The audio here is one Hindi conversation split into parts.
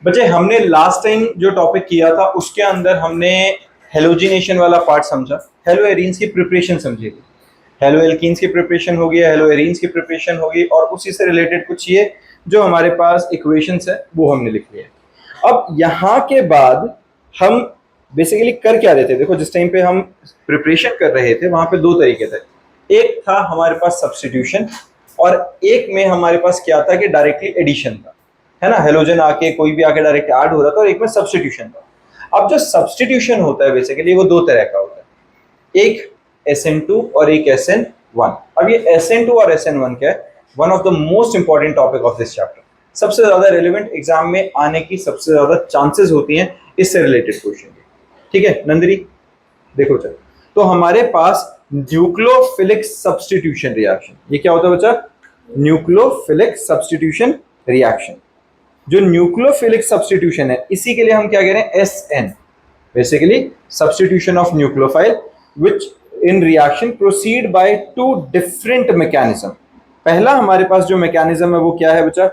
बच्चे हमने लास्ट टाइम जो टॉपिक किया था उसके अंदर हमने हेलोजिनेशन वाला पार्ट समझा, हेलो एरीन्स की प्रिपरेशन समझी, हेलो एल्कीन्स की प्रिपरेशन होगी, हेलो एरीन्स की प्रिपरेशन होगी, और उसी से रिलेटेड कुछ ये जो हमारे पास इक्वेशंस है वो हमने लिख लिए। अब यहाँ के बाद हम बेसिकली कर क्या रहे थे, देखो जिस टाइम पे हम प्रिपरेशन कर रहे थे वहां पे दो तरीके थे। एक था हमारे पास सब्स्टिट्यूशन, और एक में हमारे पास क्या था कि डायरेक्टली एडिशन था, है ना। हेलोजन आके कोई भी आके डायरेक्ट ऐड हो रहा था, और एक में सब्स्टिट्यूशन था। अब जो सब्स्टिट्यूशन होता है बेसिकली वो दो तरह का होता है, एक SN2 और एक SN1। अब ये SN2 और SN1 क्या है, one of the most important topic of this chapter, सबसे ज्यादा रेलिवेंट एग्जाम में आने की सबसे ज्यादा चांसेस होती हैं इससे रिलेटेड क्वेश्चन की। ठीक है नंदरी, देखो चलो, तो हमारे पास न्यूक्लियोफिलिक सब्स्टिट्यूशन रिएक्शन, ये क्या होता है बच्चा, न्यूक्लियोफिलिक सब्स्टिट्यूशन रिएक्शन। जो न्यूक्लियोफिलिक सब्स्टिट्यूशन है इसी के लिए हम क्या कह रहे हैं, SN, basically substitution of nucleophile which in reaction proceed by two different mechanism. पहला हमारे पास जो मैकेनिज्म है वो क्या है बच्चा,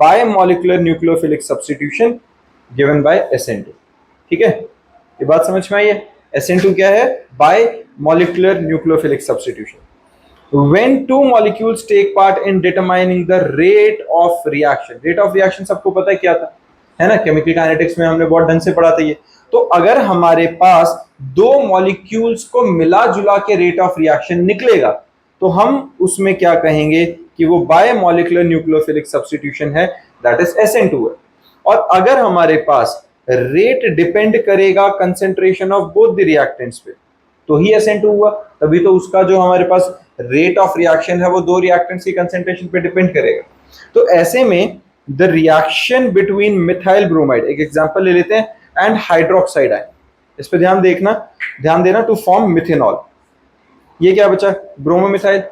bye molecular nucleophilic substitution given by SN2। ठीक है, ये बात समझ में आई है। SN2 क्या है, bye molecular nucleophilic substitution. When two molecules take part in determining the rate of reaction, rate of reaction सबको पता है क्या था, है ना, केमिकल काइनेटिक्स में हमने बहुत ढंग से पढ़ा था ये। तो अगर हमारे पास दो मॉलिक्यूल्स को मिला जुला के रेट ऑफ रिएक्शन निकलेगा तो हम उसमें क्या कहेंगे कि वो बाय मॉलिक्यूलर न्यूक्लियोफिलिक सब्स्टिट्यूशन है, दैट इज SN2 है। और अगर हमारे पास रेट डिपेंड करेगा concentration of both the reactants पे तो ही SN2 हुआ, तभी तो उसका जो हमारे पास रेट ऑफ रिएक्शन है वो दो रिएक्टेंट्स की कंसेंट्रेशन पे डिपेंड करेगा। तो ऐसे में the reaction between methyl bromide, एक एग्जांपल ले लेते हैं, एंड हाइड्रोक्साइड आयन, इस पे ध्यान देना टू फॉर्म मिथेनॉल। ये क्या बचा, ब्रोमोमिथाइल,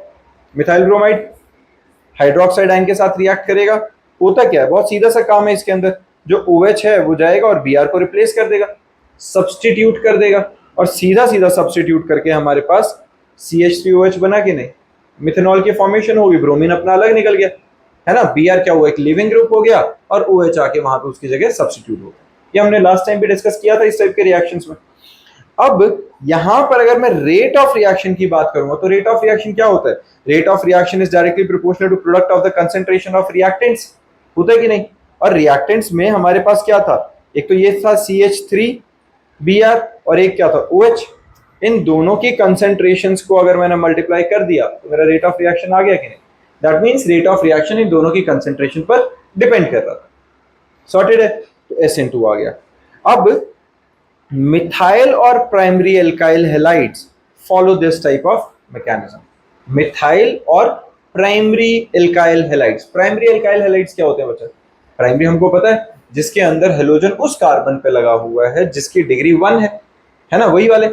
मिथाइल ब्रोमाइड हाइड्रोक्साइड आयन के साथ रिएक्ट करेगा। होता क्या है, बहुत सीधा सा काम है इसके अंदर, जो OH है वो जाएगा और Br को रिप्लेस कर देगा, सब्सटीट्यूट कर देगा, और सीधा सीधा सब्सटीट्यूट करके हमारे पास CH3OH बना कि नहीं, मिथेनॉल की फॉर्मेशन होगी, ब्रोमीन अपना अलग निकल गया, है ना। Br क्या हुआ, एक लिविंग ग्रुप हो गया, और OH आके वहां पे उसकी जगह सब्सटीट्यूट हो गया। ये हमने लास्ट टाइम भी डिस्कस किया था इस टाइप के रिएक्शंस में। अब यहां पर अगर मैं रेट ऑफ रिएक्शन की बात करूंगा तो रेट ऑफ रिएक्शन क्या होता है, rate of reaction is directly proportional to product of the concentration of reactants, होता है कि नहीं। और रिएक्टेंट्स में हमारे पास क्या था, एक तो ये था CH3Br और एक क्या था OH। इन दोनों की कंसंट्रेशंस को अगर मैंने मल्टीप्लाई कर दिया तो मेरा रेट ऑफ रिएक्शन आ गया कि नहीं, that means rate of reaction in दोनों की कंसंट्रेशन पर डिपेंड कर रहा था। सॉर्टेड है, तो SN2 आ गया। अब मिथाइल और primary alkyl halides follow this type of mechanism. Methyl और primary alkyl halides, primary alkyl halides क्या होते हैं बच्चा, प्राइमरी हमको पता है जिसके अंदर हेलोजन उस कार्बन पे लगा हुआ है जिसकी डिग्री 1 है ना, वही वाले।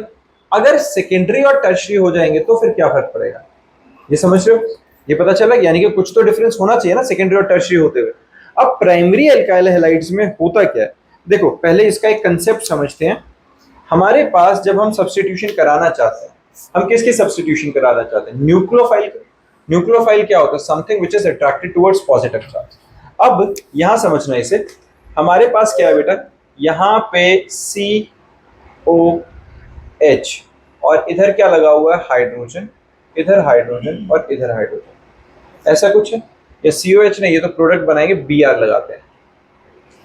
अगर सेकेंडरी और टर्शरी हो जाएंगे तो फिर क्या फर्क पड़ेगा, ये समझ रहे हो, ये पता चला, यानी कि कुछ तो डिफरेंस होना चाहिए ना सेकेंडरी और टर्शरी होते हुए। अब प्राइमरी एल्काइल हैलाइड्स में होता क्या है, देखो पहले इसका एक कंसेप्ट समझते हैं। हमारे पास जब हम सब्स्टिट्यूशन कराना चाहते हैं, हम किसकी सब्स्टिट्यूशन कराना चाहते हैं, न्यूक्लियोफाइल। न्यूक्लियोफाइल क्या होता है, something which is attracted towards positive charge. अब यहां समझना इसे, हमारे पास क्या है बेटा, यहां पे COH और इधर क्या लगा हुआ है, हाइड्रोजन, इधर हाइड्रोजन और इधर हाइड्रोजन, ऐसा कुछ है। ये COH नहीं, ये तो प्रोडक्ट बनाएंगे, Br लगाते हैं,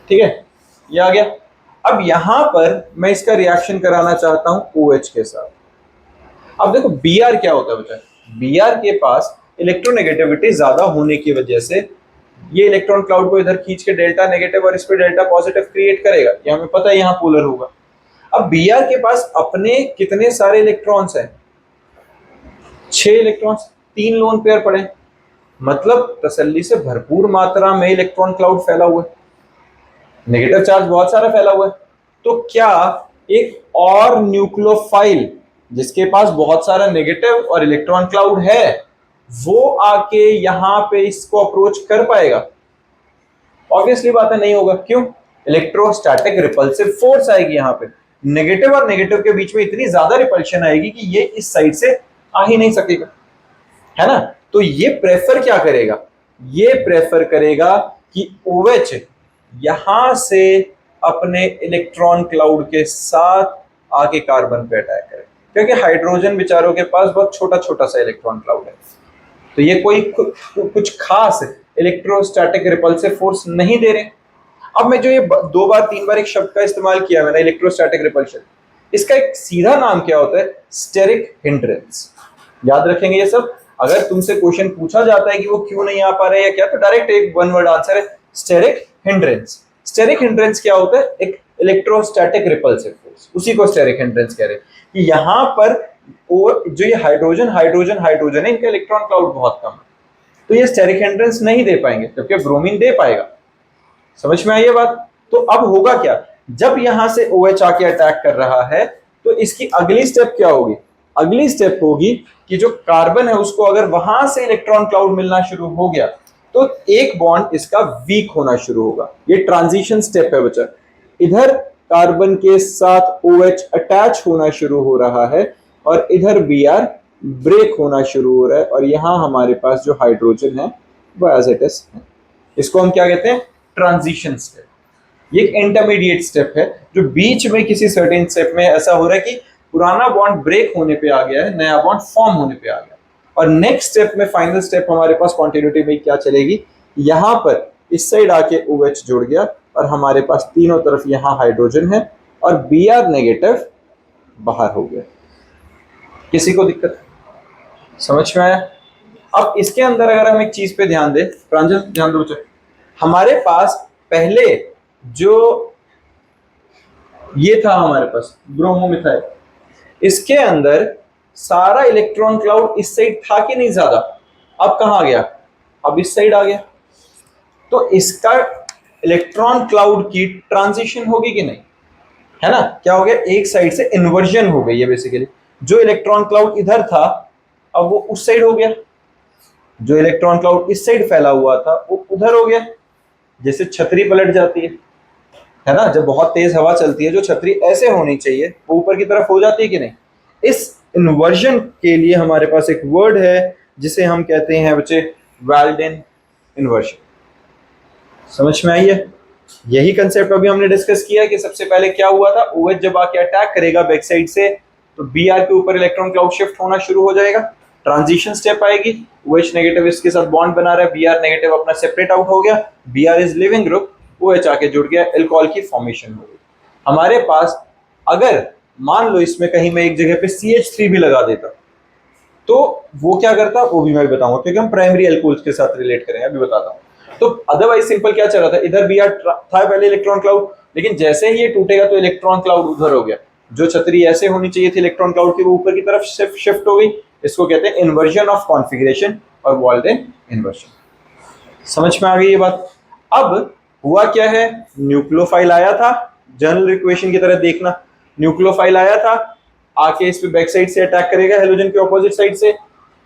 ठीक है, ये आ गया। अब यहां पर मैं इसका रिएक्शन कराना चाहता हूं OH के साथ। अब देखो Br क्या होता है बच्चा, Br के पास इलेक्ट्रोनेगेटिविटी ज्यादा होने की वजह से ये इलेक्ट्रॉन क्लाउड को इधर खींच के डेल्टा नेगेटिव और इस पे डेल्टा पॉजिटिव क्रिएट करेगा, ये हमें पता है, यहाँ पोलर होगा। अब Br के पास अपने कितने सारे इलेक्ट्रॉन्स हैं, 6 इलेक्ट्रॉन्स, 3 लोन पेयर पड़े, मतलब तसल्ली से भरपूर मात्रा में इलेक्ट्रॉन क्लाउड फैला हुआ है, नेगेटिव चार्ज बहुत सारा फैला हुआ है। तो क्या एक और न्यूक्लियोफाइल जिसके पास बहुत सारा नेगेटिव और इलेक्ट्रॉन क्लाउड है वो आके यहां पे इसको अप्रोच कर पाएगा? ऑब्वियसली बात है नहीं होगा। क्यों? इलेक्ट्रोस्टैटिक रिपल्सिव फोर्स आएगी यहां पे, नेगेटिव और नेगेटिव के बीच में इतनी ज्यादा रिपल्शन आएगी कि ये इस साइड से आ ही नहीं सकेगा, है ना। तो ये प्रेफर क्या करेगा, ये प्रेफर करेगा कि OH यहां से अपने इलेक्ट्रॉन क्लाउड के साथ आके कार्बन पे अटैक करें, क्योंकि हाइड्रोजन बेचारों के पास बहुत छोटा छोटा सा इलेक्ट्रॉन क्लाउड है, तो ये कोई कुछ खास इलेक्ट्रोस्टैटिक रिपल्सिव फोर्स नहीं दे रहे। अब मैं जो ये 2 बार 3 बार एक शब्द का इस्तेमाल किया मैंने, इलेक्ट्रोस्टैटिक रिपल्शन, इसका एक सीधा नाम क्या होता है? Steric hindrance. याद रखेंगे ये सब। अगर तुमसे क्वेश्चन पूछा जाता है कि वो क्यों नहीं आ पा रहे या क्या, तो डायरेक्ट एक वन वर्ड आंसर है, स्टेरिक हिंड्रेंस। स्टेरिक हिंड्रेंस क्या होता है? एक इलेक्ट्रोस्टैटिक रिपल्सिव फोर्स, उसी को स्टेरिक हिंड्रेंस कह रहे हैं। कि यहां पर जो ये हाइड्रोजन हाइड्रोजन हाइड्रोजन है, इनका इलेक्ट्रॉन क्लाउड बहुत कम है, तो ये स्टेरिक हिंड्रेंस नहीं दे पाएंगे, जबकि ब्रोमीन दे पाएगा। समझ में आई ये बात? तो अब होगा क्या, जब यहां से OH आके अटैक कर रहा है, तो इसकी अगली स्टेप क्या होगी? अगली स्टेप होगी कि जो कार्बन है उसको अगर वहां से इलेक्ट्रॉन क्लाउड मिलना शुरू हो गया, तो एक बॉन्ड इसका वीक होना शुरू होगा। ये ट्रांजिशन स्टेप है बच्चा। इधर कार्बन के साथ OH अटैच होना शुरू हो रहा है और इधर Br ब्रेक होना शुरू हो रहा है, और यहां हमारे पास जो हाइड्रोजन है वो एज इट इज है। इसको हम क्या कहते हैं? Transition step. ये एक इंटरमीडिएट स्टेप है, जो बीच में किसी सर्टेन स्टेप में ऐसा हो रहा है कि पुराना बॉन्ड ब्रेक होने पे आ गया है, नया बॉन्ड फॉर्म होने पे आ गया। और नेक्स्ट स्टेप में, फाइनल स्टेप हमारे पास कॉन्टिन्यूटी में क्या चलेगी, यहां पर इस साइड आके OH जुड़ गया और हमारे पास तीनों तरफ यहां हाइड्रोजन है और Br नेगेटिव बाहर हो गया। किसी को दिक्कत? समझ में आया? अब इसके अंदर अगर हम एक चीज पे ध्यान दें, प्रांजल ध्यान दो बच्चों, हमारे पास पहले जो ये था हमारे पास ब्रोमोमिथाइल, इसके अंदर सारा इलेक्ट्रॉन क्लाउड इस साइड था कि नहीं ज्यादा? अब कहां गया? अब इस साइड आ गया। तो इसका इलेक्ट्रॉन क्लाउड की ट्रांजिशन होगी कि नहीं? है ना? क्या हो गया? एक साइड से इन्वर्जन हो गई है बेसिकली। जो इलेक्ट्रॉन क्लाउड इधर था अब वो उस साइड हो गया, जो इलेक्ट्रॉन क्लाउड इस साइड फैला हुआ था वो उधर हो गया। जैसे छतरी पलट जाती है ना, जब बहुत तेज हवा चलती है, जो छतरी ऐसे होनी चाहिए वो ऊपर की तरफ हो जाती है कि नहीं? इस इन्वर्जन के लिए हमारे पास एक वर्ड है जिसे हम कहते हैं बच्चे वेल्डेन इन्वर्जन। समझ में आई है? यही कंसेप्ट अभी हमने डिस्कस किया कि सबसे पहले क्या हुआ था, OH जब आके अटैक करेगा बैक साइड से, तो Br के ऊपर इलेक्ट्रॉन क्लाउड शिफ्ट होना शुरू हो जाएगा, ट्रांजिशन स्टेप आएगी, OH नेगेटिव इसके साथ बॉन्ड बना रहा है, Br नेगेटिव अपना सेपरेट आउट हो गया, Br is leaving group, OH आके जुड़ गया, अल्कोहल की फॉर्मेशन हो गई हमारे पास। अगर मान लो इसमें कहीं मैं एक जगह पे CH3 भी लगा देता, तो वो क्या करता वो भी मैं बताऊंगा, क्योंकि हम प्राइमरी अल्कोहल्स के साथ रिलेट करेंगे, अभी बताता हूँ। तो अदरवाइज सिंपल क्या चल रहा था, इधर Br था पहले इलेक्ट्रॉन क्लाउड, लेकिन जैसे ही ये टूटेगा तो इलेक्ट्रॉन क्लाउड उधर हो गया, जो छतरी ऐसे होनी चाहिए थी इलेक्ट्रॉन क्लाउड की वो ऊपर की तरफ शिफ्ट हो गई। इसको कहते हैं इन्वर्जन ऑफ कॉन्फिगरेशन और वाल्डेन इन्वर्जन। समझ में आ गई ये बात? अब हुआ क्या है, न्यूक्लियोफाइल आया था, जनरल इक्वेशन की तरह देखना, न्यूक्लियोफाइल आया था, आके इस पे बैक साइड से अटैक करेगा हेलोजन के ऑपोजिट साइड से,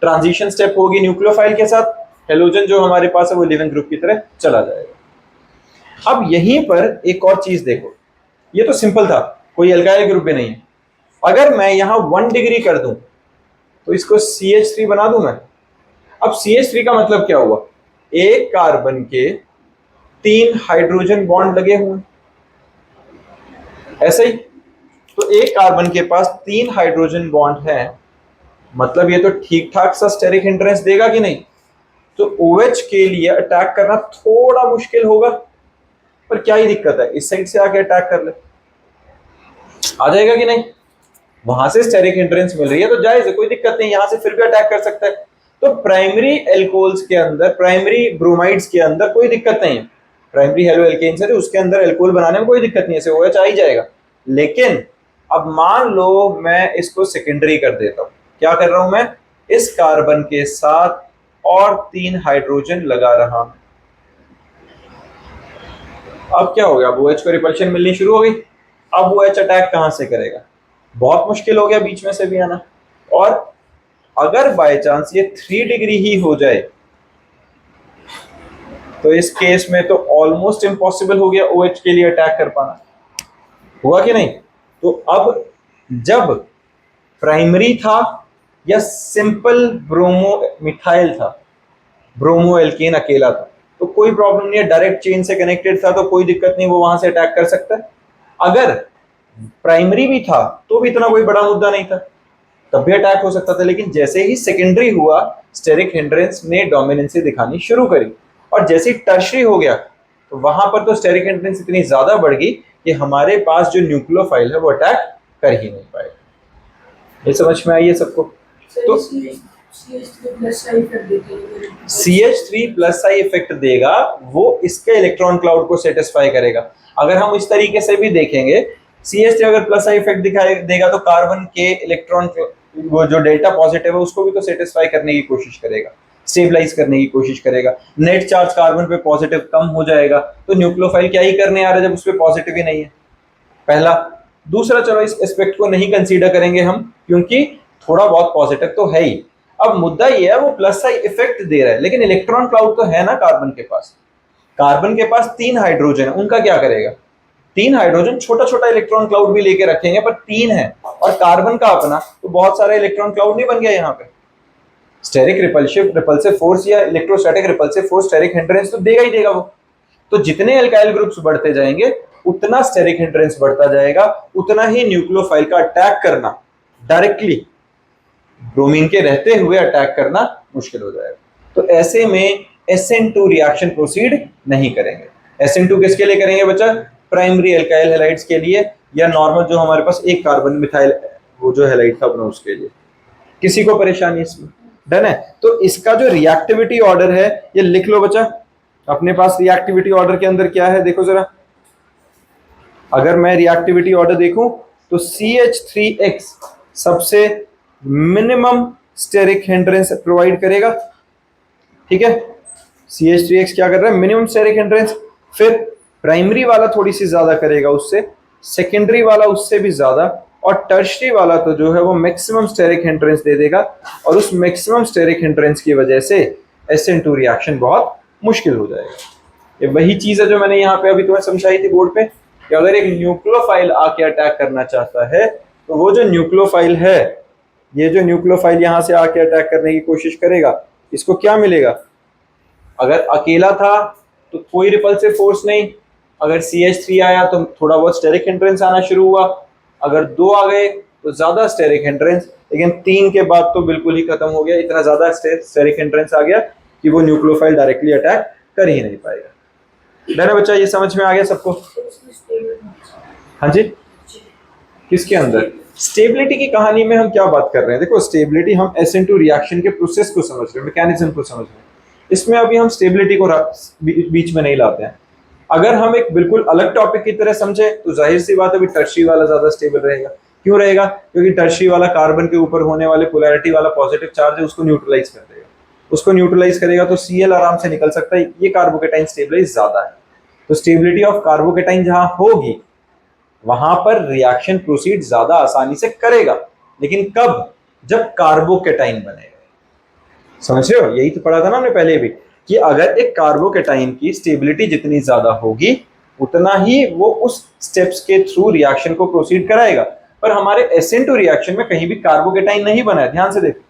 ट्रांजिशन स्टेप होगी न्यूक्लियोफाइल के साथ, हेलोजन जो हमारे पास है वो लिविंग ग्रुप की तरह चला जाएगा। अब यहीं पर एक और चीज देखो, ये तो सिंपल था, कोई अल्काइल ग्रुप भी नहीं है। अगर मैं यहां 1 डिग्री कर दूं तो इसको CH3 बना दूं मैं। अब CH3 का मतलब क्या हुआ, एक कार्बन के 3 हाइड्रोजन बॉन्ड लगे हुए, ऐसे ही। तो एक कार्बन के पास 3 हाइड्रोजन बॉन्ड है, मतलब ये तो ठीक ठाक सा स्टेरिक हिंड्रेंस देगा कि नहीं? तो OH के लिए अटैक करना थोड़ा मुश्किल होगा, पर क्या ही दिक्कत है, इस साइड से आके अटैक कर ले, आ जाएगा कि नहीं? वहां से स्टेरिक हिंड्रेंस मिल रही है तो जायज है, कोई दिक्कत नहीं, यहां से फिर भी अटैक कर सकता है। तो प्राइमरी एल्कोहल्स के अंदर, प्राइमरी ब्रोमाइड्स के अंदर कोई दिक्कत नहीं है, प्राइमरी हेलो एल्केन्स है उसके अंदर एल्कोहल बनाने में कोई दिक्कत नहीं है, OH आ ही जाएगा। लेकिन अब मान लो मैं इसको सेकेंडरी कर देता हूं, क्या कर रहा हूं मैं, इस कार्बन के साथ और 3 हाइड्रोजन लगा रहा हूं। अब क्या हो गया, OH को रिपल्शन मिलनी शुरू हो गई। अब OH अटैक कहां से करेगा, बहुत मुश्किल हो गया बीच में से भी आना। और अगर बाय चांस ये 3 डिग्री ही हो जाए तो इस केस में तो ऑलमोस्ट इम्पॉसिबल हो गया OH के लिए अटैक कर पाना, हुआ कि नहीं? तो अब जब प्राइमरी था या सिंपल ब्रोमो मिथाइल था, ब्रोमो एल्केन अकेला था, तो कोई प्रॉब्लम नहीं है, डायरेक्ट चेन से कनेक्टेड था तो कोई दिक्कत नहीं, वो वहां से अटैक कर सकता है। अगर प्राइमरी भी था तो भी इतना कोई बड़ा मुद्दा नहीं था, तब भी अटैक हो सकता था। लेकिन जैसे ही सेकेंडरी हुआ, स्टेरिक हिंड्रेंस ने डोमिनेंसी दिखानी शुरू करी, और जैसे ही टर्शरी हो गया तो वहां पर तो स्टेरिक हिंड्रेंस इतनी ज्यादा बढ़ गई कि हमारे पास जो न्यूक्लियोफाइल है वो अटैक कर ही नहीं पाएगा। ये समझ में आई है सबको? तो CH3 प्लस आई इफेक्ट देगा, वो इसके इलेक्ट्रॉन क्लाउड को सेटिस्फाई करेगा। अगर हम इस तरीके से भी देखेंगे, CH3 अगर प्लस आई इफेक्ट दिखाई देगा तो कार्बन के इलेक्ट्रॉन, वो जो डेल्टा पॉजिटिव है उसको भी तो सेटिस्फाई करने की कोशिश करेगा, स्टेबलाइज करने की कोशिश करेगा। नेट चार्ज कार्बन पे पॉजिटिव कम हो जाएगा, तो न्यूक्लियोफाइल क्या ही करने आ रहा है जब उस पे पॉजिटिव ही नहीं है, पहला। दूसरा, चलो इस एस्पेक्ट को नहीं कंसीडर करेंगे हम, क्योंकि थोड़ा बहुत पॉजिटिव तो है ही। अब मुद्दा ये है वो प्लस आई इफेक्ट दे रहा है, लेकिन इलेक्ट्रॉन क्लाउड तो है ना कार्बन के पास। कार्बन के पास 3 हाइड्रोजन है, उनका क्या करेगा? 3 हाइड्रोजन छोटा छोटा इलेक्ट्रॉन क्लाउड भी लेके रखेंगे, पर 3 है, और कार्बन का अपना तो बहुत सारा इलेक्ट्रॉन क्लाउड नहीं बन गया यहाँ पे। स्टेरिक रिपल्सिव फोर्स या electrostatic repulsive force steric hindrance तो देगा ही देगा वो। तो जितने अल्काइल ग्रुप्स बढ़ते जाएंगे उतना स्टेरिक हिंड्रेंस बढ़ता जाएगा, उतना ही न्यूक्लियोफाइल का अटैक करना, डायरेक्टली ब्रोमीन के रहते हुए अटैक करना मुश्किल हो जाएगा। तो ऐसे में SN2 रिएक्शन प्रोसीड नहीं करेंगे। SN2 किसके लिए करेंगे बच्चा? प्राइमरी अल्काइल हैलाइड्स के लिए, या नॉर्मल जो हमारे पास एक कार्बन मिथाइल वो जो हैलाइड था अपना उसके लिए। किसी को परेशानी इसमें? डन है। तो इसका जो रिएक्टिविटी ऑर्डर है ये लिख लो बच्चा अपने पास। रिएक्टिविटी ऑर्डर के अंदर क्या है देखो जरा। अगर मैं रिएक्टिविटी ऑर्डर देखूं तो CH3X सबसे मिनिमम स्टेरिक हिंड्रेंस प्रोवाइड करेगा, ठीक है। CH3X क्या कर रहा है? Minimum steric hindrance. फिर प्राइमरी वाला थोड़ी सी ज्यादा करेगा उससे, सेकेंडरी वाला उससे भी ज्यादा, और टर्शरी वाला तो जो है वो मैक्सिमम स्टेरिक हिंड्रेंस दे देगा। और उस मैक्सिमम स्टेरिक हिंड्रेंस की वजह से SN2 रिएक्शन बहुत मुश्किल हो जाएगा। ये वही चीज है जो मैंने यहाँ पे अभी तुम्हें समझाई थी बोर्ड पे, कि अगर एक न्यूक्लियोफाइल आके अटैक करना चाहता है तो वो जो न्यूक्लियोफाइल है, ये जो न्यूक्लियोफाइल यहाँ से आके अटैक करने की कोशिश करेगा, इसको क्या मिलेगा? अगर अकेला था तो कोई रिपल्सिव फोर्स नहीं, अगर CH3 आया तो थोड़ा बहुत स्टेरिक हिंड्रेंस आना शुरू हुआ, अगर 2 आ गए तो ज्यादा स्टेरिक हिंड्रेंस, लेकिन 3 के बाद तो बिल्कुल ही खत्म हो गया। इतना ज्यादा स्टेरिक हिंड्रेंस आ गया कि वो न्यूक्लियोफाइल डायरेक्टली अटैक कर ही नहीं पाएगा। डन है बच्चा? ये समझ में आ गया सबको? हाँ जी। किसके अंदर? स्टेबिलिटी की कहानी में हम क्या बात कर रहे हैं? देखो स्टेबिलिटी, हम SN2 रिएक्शन के प्रोसेस को समझ रहे हैं, मैकेनिज्म को समझ रहे हैं। इसमें अभी हम स्टेबिलिटी को बीच में नहीं लाते हैं। अगर हम एक बिल्कुल अलग टॉपिक की तरह समझे तो जाहिर सी बात है टर्शरी वाला ज्यादा स्टेबल रहेगा। क्यों रहेगा? क्योंकि टर्शरी वाला कार्बन के ऊपर होने वाले पोलैरिटी वाला पॉजिटिव चार्ज है उसको न्यूट्रलाइज कर देगा। उसको न्यूट्रलाइज करेगा तो Cl आराम से निकल सकता है। ये कार्बोकेटाइन स्टेबलाइज ज्यादा है, तो स्टेबिलिटी ऑफ कार्बोकेटाइन जहां होगी वहां पर रिएक्शन प्रोसीड ज्यादा आसानी से करेगा। लेकिन कब? जब कार्बोकेटाइन बनेगा। समझ रहे हो? यही तो पढ़ा था ना हमने पहले भी, कि अगर एक कार्बोकेटाइन की स्टेबिलिटी जितनी ज्यादा होगी उतना ही वो उस स्टेप्स के थ्रू रिएक्शन को प्रोसीड कराएगा। पर हमारे SN2 रिएक्शन में कहीं भी कार्बोकेटाइन नहीं बना है, ध्यान से देखो।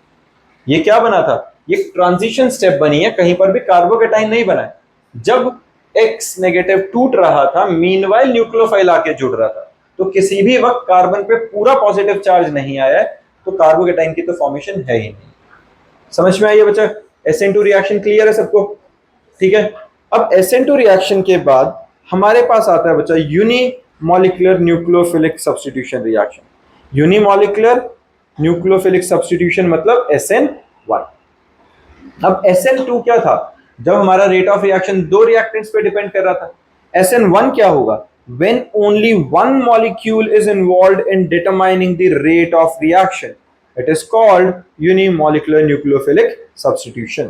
ये क्या बना था? ये ट्रांजिशन स्टेप बनी है, कहीं पर भी कार्बोकेटाइन नहीं बना है। जब X नेगेटिव टूट रहा था, मीनवाइल न्यूक्लियोफाइल आके जुड़ रहा था, तो किसी भी वक्त कार्बन पे पूरा पॉजिटिव चार्ज नहीं आया है, तो कार्बोकेटाइन की तो फॉर्मेशन है ही नहीं। समझ में आई है बच्चा? SN2 रिएक्शन क्लियर है सबको? ठीक है। अब SN2 रिएक्शन के बाद हमारे पास आता है बच्चा unimolecular nucleophilic substitution reaction. Unimolecular nucleophilic substitution मतलब SN1। अब SN2 क्या था? जब हमारा रेट ऑफ रिएक्शन 2 रिएक्टेंट्स पे डिपेंड कर रहा था। SN1 क्या होगा? When only one molecule is involved in determining the rate of reaction, it is called unimolecular nucleophilic substitution.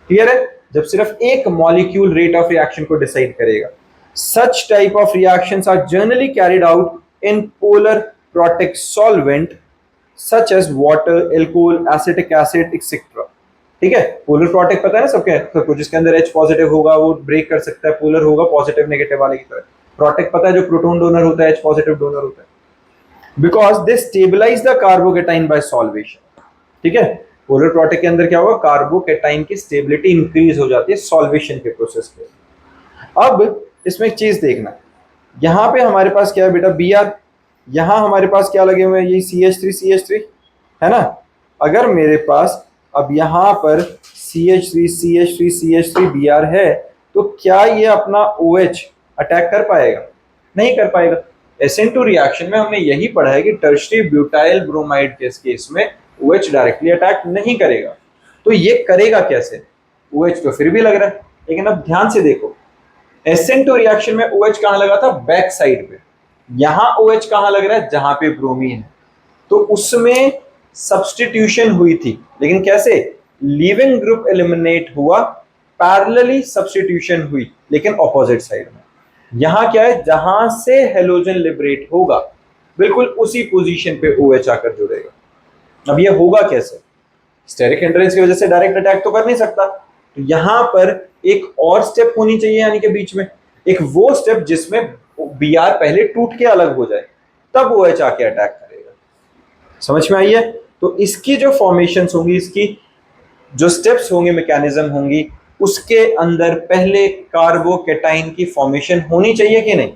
Clear है? जब सिर्फ एक मॉलिक्यूल रेट ऑफ रिएक्शन को डिसाइड करेगा। Such type of reactions are generally carried out in polar protic solvent such as water, alcohol, acetic acid, etc. ठीक है। पोलर प्रोटेक्ट पता है ना सबको, जिसके अंदर H पॉजिटिव होगा वो ब्रेक कर सकता है, पोलर होगा पॉजिटिव नेगेटिव वाले की तरह। प्रोटेक्ट पता है जो प्रोटॉन डोनर होता है, H पॉजिटिव डोनर होता है। Because they stabilize the carbocation by solvation. ठीक है। पोलर प्रोडक्ट के अंदर क्या होगा, कार्बोकेटाइन की स्टेबिलिटी इंक्रीज हो जाती है सॉल्वेशन के प्रोसेस पे। अब इसमें एक चीज देखना, यहाँ पे हमारे पास क्या है बेटा, बी आर, यहाँ हमारे पास क्या लगे हुए हैं, ये CH3 है ना। अगर मेरे पास अब यहाँ पर CH3 बी आर है, तो क्या ये अपना OH अटैक कर पाएगा? नहीं कर पाएगा। SN2 रिएक्शन में हमने यही पढ़ा है कि टर्शरी ब्यूटाइल ब्रोमाइड के केस में OH डायरेक्टली अटैक नहीं करेगा। तो ये करेगा कैसे? OH तो फिर भी लग रहा है, लेकिन अब ध्यान से देखो, SN2 रिएक्शन में OH कहां लगा था, बैक साइड पे। यहां OH कहां लग रहा है, जहां पे ब्रोमीन है। तो उसमें सब्स्टिट्यूशन हुई थी, लेकिन कैसे? लीविंग ग्रुप एलिमिनेट हुआ, पैरेलली सब्स्टिट्यूशन हुई, लेकिन ऑपोजिट साइड में। यहां क्या है, जहां से हेलोजन लिबरेट होगा बिल्कुल उसी पोजीशन पे OH आकर जुड़ेगा। अब ये होगा कैसे? स्टेरिक हिंड्रेंस की वजह से डायरेक्ट अटैक तो कर नहीं सकता, तो यहां पर एक और स्टेप होनी चाहिए, यानी कि बीच में एक वो स्टेप जिसमें Br पहले टूट के अलग हो जाए, तब OH आके अटैक करेगा। समझ में आई है? तो इसकी जो फॉर्मेशंस होंगी, इसकी जो स्टेप्स होंगे, मैकेनिज्म होंगी, उसके अंदर पहले कार्बोकेटाइन की फॉर्मेशन होनी चाहिए कि नहीं?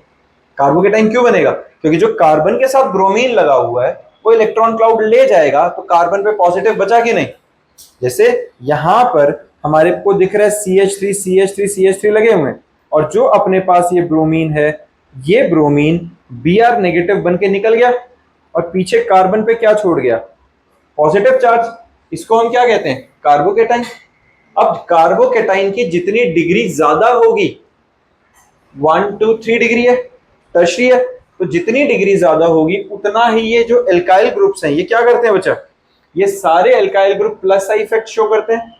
कार्बोकेटाइन क्यों बनेगा? क्योंकि जो कार्बन के साथ ब्रोमीन लगा हुआ है वो इलेक्ट्रॉन क्लाउड ले जाएगा, तो कार्बन पे पॉजिटिव बचा कि नहीं? जैसे यहां पर हमारे को दिख रहा है CH3 लगे हुए हैं, और जो अपने पास ये ब्रोमीन है, ये ब्रोमीन Br नेगेटिव बन के निकल गया, और पीछे कार्बन पे क्या छोड़ गया, पॉजिटिव चार्ज। इसको हम क्या कहते हैं, कार्बोकेटाइन। अब कार्बोकेटाइन की जितनी डिग्री ज्यादा होगी, 1 2 3 डिग्री है, टर्शरी है, तो जितनी डिग्री ज्यादा होगी उतना ही ये जो एल्काइल ग्रुप्स हैं, ये क्या करते हैं बच्चा, ये सारे alkyl group plus I effect show करते हैं।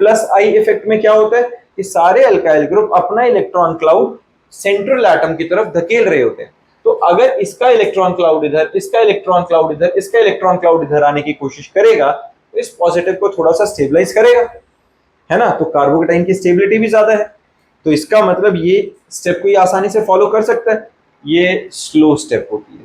प्लस आई इफेक्ट में क्या होता है कि सारे एल्काइल ग्रुप अपना इलेक्ट्रॉन क्लाउड सेंट्रल एटम की तरफ धकेल रहे होते हैं। तो अगर इसका इलेक्ट्रॉन क्लाउड इधर, इसका इलेक्ट्रॉन क्लाउड इधर, इसका इलेक्ट्रॉन क्लाउड इधर आने की कोशिश करेगा, तो इस पॉजिटिव को थोड़ा सा स्टेबलाइज करेगा, है ना। तो कार्बोकेटाइन की स्टेबिलिटी भी ज्यादा है, तो इसका मतलब ये स्टेप को आसानी से फॉलो कर सकता है। ये स्लो स्टेप होती है,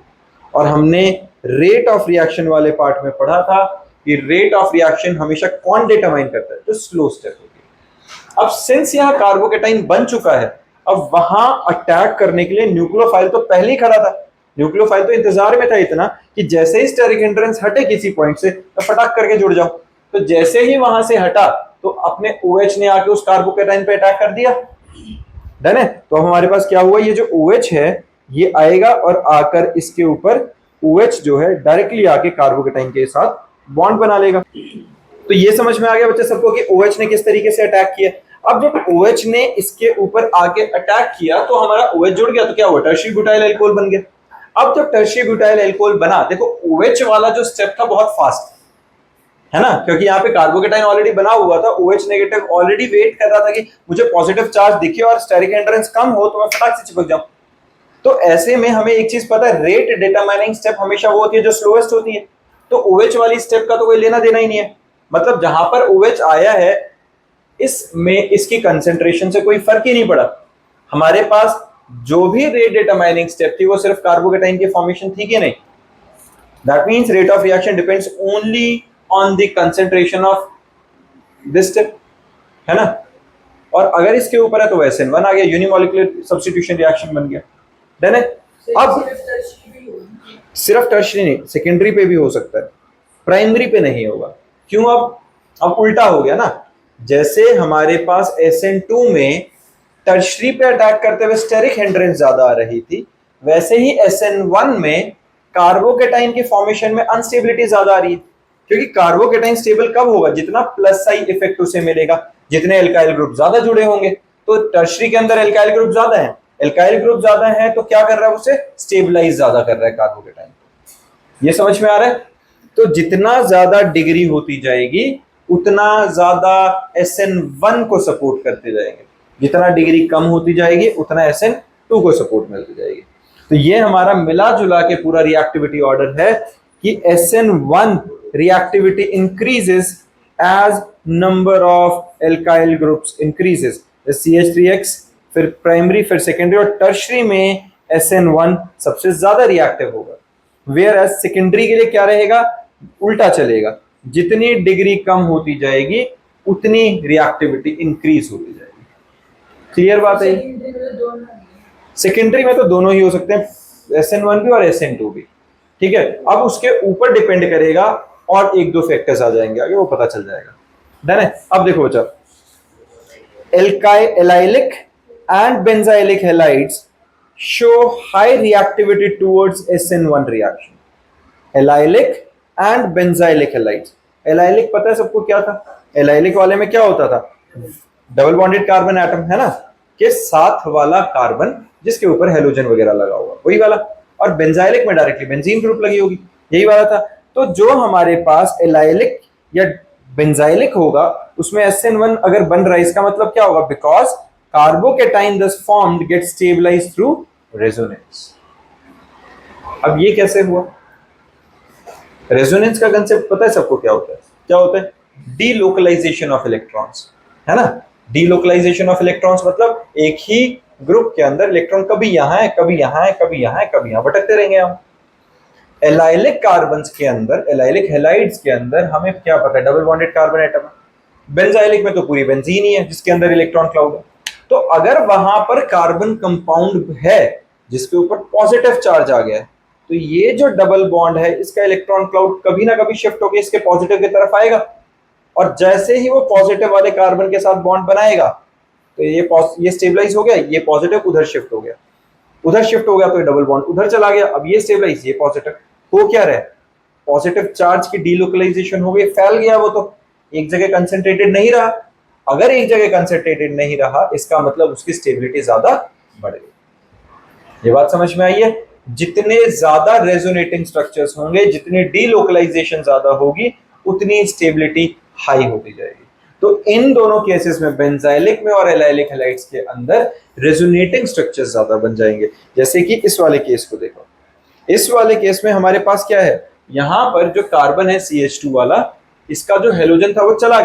और हमने रेट ऑफ रिएक्शन वाले पार्ट में पढ़ा था कि रेट ऑफ रिएक्शन हमेशा कौन डिटरमाइन करता है, जो स्लो स्टेप होती है। अब सिंस यहां कार्बोकेटाइन बन चुका है, अब वहां अटैक करने के लिए न्यूक्लियोफाइल तो पहले ही खड़ा था। न्यूक्लियोफाइल तो इंतजार में था इतना कि जैसे ही स्टेरिक हिंड्रेंस हटे किसी पॉइंट से, तो फटाक करके जुड़ जाओ। तो जैसे ही वहां से हटा, तो अपने OH ने आके उस कार्बोकेटाइन पे अटैक कर दिया, डन है। तो हमारे पास क्या हुआ, ये जो OH है ये आएगा और आकर इसके ऊपर OH जो है डायरेक्टली आके कार्बोकेटाइन के साथ बॉन्ड बना लेगा। तो ये समझ में आ गया बच्चे सबको कि OH ने किस तरीके से अटैक किया। अब जब OH ने इसके ऊपर आके अटैक किया, तो हमारा OH जुड़ गया, तो क्या हुआ, टर्शियरी ब्यूटाइल अल्कोहल बन गया। अब जब टर्शियरी ब्यूटाइल अल्कोहल बना, देखो OH वाला जो स्टेप था बहुत फास्ट है ना, क्योंकि यहाँ पे कार्बोकेटाइन ऑलरेडी बना हुआ था, OH नेगेटिव ऑलरेडी वेट कर रहा था कि मुझे पॉजिटिव चार्ज दिखे और स्टेरिक हिंड्रेंस कम हो तो मैं फटाक से चिपक जाऊं। तो ऐसे में हमें एक चीज पता है, रेट डिटरमाइनिंग स्टेप हमेशा वो होती है जो स्लोएस्ट होती है। तो OH वाली स्टेप का तो कोई लेना देना ही नहीं है, मतलब जहां पर OH आया है इसमें इसकी कंसेंट्रेशन से कोई फर्क ही नहीं पड़ा। हमारे पास जो भी रेट डिटरमाइनिंग स्टेप थी वो सिर्फ कार्बोकेटाइन की फॉर्मेशन थी कि नहीं। That means rate of reaction depends only on the concentration of this step, है ना। और अगर इसके ऊपर है तो SN1 आ गया, यूनिमॉलिक्यूलर सब्स्टिट्यूशन रिएक्शन बन गया, डन है। अब सिर्फ टर्शियरी नहीं, सेकेंडरी पे भी हो सकता है, प्राइमरी पे नहीं होगा। क्यों? अब उल्टा हो गया ना, जैसे हमारे पास SN2 में टर्शियरी पे अटैक करते हुए स्टेरिक हिंड्रेंस ज्यादा आ रही थी, वैसे ही SN1 में कार्बोकेटाइन की फॉर्मेशन में अनस्टेबिलिटी ज्यादा आ रही है। क्योंकि कार्बोकेटाइन स्टेबल कब होगा, जितना प्लस साइड इफेक्ट उसे मिलेगा, जितने एल्काइल ग्रुप ज्यादा जुड़े होंगे। तो टर्शियरी के अंदर एल्काइल ग्रुप ज्यादा है, एल्काइल ग्रुप ज्यादा है तो क्या कर रहा है, उसे स्टेबलाइज ज्यादा कर रहा है कार्बोकेटाइन। ये समझ में आ रहा है। तो जितना ज्यादा डिग्री होती जाएगी उतना ज्यादा SN1 को सपोर्ट करते जाएंगे, जितना डिग्री कम होती जाएगी उतना SN2 को सपोर्ट मिलती जाएगी। तो ये हमारा मिला जुला के पूरा रिएक्टिविटी ऑर्डर है कि SN1 reactivity increases as number of alkyl groups increases, CH3X फिर प्राइमरी फिर सेकेंडरी और टर्शियरी में SN1 सबसे ज्यादा रिएक्टिव होगा, वेयर एज सेकेंडरी के लिए क्या रहेगा, उल्टा चलेगा। जितनी डिग्री कम होती जाएगी उतनी रिएक्टिविटी इंक्रीज होती जाएगी। क्लियर बात है? सेकेंडरी में तो दोनों ही हो सकते हैं, SN1 भी और SN2 भी। ठीक है, अब उसके ऊपर डिपेंड करेगा और एक दो फैक्टर्स आ जाएंगे आगे, वो पता चल जाएगा। डन है? अब देखो बच्चा, allylic and benzylic halides show high reactivity towards SN1 reaction. Allylic and benzylic halides. Allylic पता है सबको क्या था? एलाइलिक वाले में क्या होता था? डबल बॉन्डेड कार्बन एटम है ना, के साथ वाला कार्बन जिसके ऊपर हेलोजन वगैरह लगा हुआ, वही वाला। और बेंजाइलिक में डायरेक्टली बेंजीन ग्रुप लगी होगी, यही वाला था। तो जो हमारे पास एलाइलिक या बेंजाइलिक होगा उसमें SN1 अगर बन रहा है, इसका मतलब क्या होगा? Because carbocation thus formed get stabilized through resonance। अब ये कैसे हुआ? रेजोनेंस का कंसेप्ट पता है सबको क्या होता है? क्या होता है? डीलोकलाइजेशन ऑफ इलेक्ट्रॉन्स, है ना। डीलोकलाइजेशन ऑफ इलेक्ट्रॉन्स मतलब एक ही ग्रुप के अंदर इलेक्ट्रॉन कभी यहां है, कभी यहां है, कभी यहां है, कभी यहां भटकते रहेंगे हम। एलाइलिक कार्बन्स के अंदर, एलाइलिक हैलाइड्स के अंदर हमें क्या पता है? डबल बॉन्डेड कार्बन एटम है। बेंजाइलिक में तो पूरी बेंजीन ही है जिसके अंदर इलेक्ट्रॉन क्लाउड है। तो अगर वहां पर कार्बन कंपाउंड है जिसके ऊपर पॉजिटिव चार्ज आ गया है, तो ये जो डबल बॉन्ड है इसका इलेक्ट्रॉन क्लाउड कभी ना कभी शिफ्ट होकर इसके पॉजिटिव की तरफ आएगा, और जैसे ही वो पॉजिटिव वाले कार्बन के साथ बॉन्ड बनाएगा तो ये स्टेबलाइज हो गया, ये पॉजिटिव उधर शिफ्ट हो गया, उधर शिफ्ट हो गया तो ये डबल बॉन्ड उधर चला गया, अब ये स्टेबलाइज, ये पॉजिटिव हो क्या रहा है? पॉजिटिव चार्ज की डीलोकलाइजेशन हो गई, फैल गया, वो तो एक जगह कंसंट्रेटेड नहीं रहा। अगर एक जगह कंसंट्रेटेड नहीं रहा इसका मतलब उसकी स्टेबिलिटी ज्यादा बढ़ गई। ये बात समझ में आई है? जितने ज्यादा रेजोनेटिंग स्ट्रक्चर्स होंगे, जितनी डीलोकलाइजेशन ज्यादा होगी, उतनी स्टेबिलिटी हाई होती जाएगी। तो इन दोनों केसेस में, बेंजाइलिक में और एलाइलिक हैलाइड्स के अंदर रेजोनेटिंग स्ट्रक्चर्स ज्यादा बन जाएंगे। जैसे कि इस वाले केस को देखो, इस वाले केस में हमारे पास क्या है? यहां पर जो कार्बन है CH2 वाला, इसका जो हेलोजन था वो चला